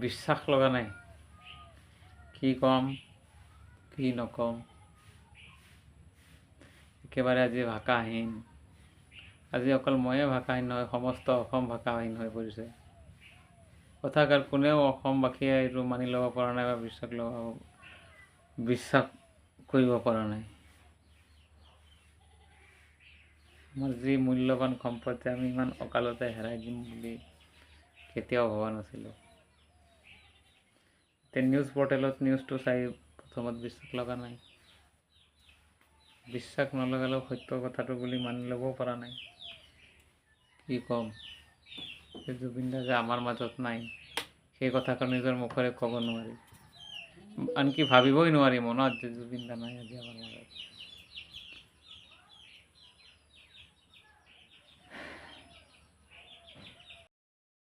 বিশ্বাস লগা নাই কি কম কি নকম একেবাৰে আজি ভাষাহীন আজি অকল ময়ে ভাষাহীন নহয় সমস্ত অসম ভাষাহীন হৈ পৰিছে কথাষাৰ কোনেও অসমবাসীয়ে এইটো মানি ল'ব পৰা নাই বা বিশ্বাস কৰিব পৰা নাই আমাৰ যি মূল্যৱান সম্পত্তি আমি ইমান অকালতে হেৰাই দিম বুলি কেতিয়াও ভবা নাছিলোঁ এতিয়া নিউজ পৰ্টেলত নিউজটো চাই প্ৰথমত বিশ্বাস লগা নাই বিশ্বাস নলগালেও সত্য কথাটো বুলি মানি ল'বও পৰা নাই কি ক'ম জুবিন দা যে আমাৰ মাজত নাই সেই কথাটো নিজৰ মুখেৰে ক'ব নোৱাৰি আনকি ভাবিবই নোৱাৰি মনত যে জুবিন দা নাই আজি আমাৰ মাজত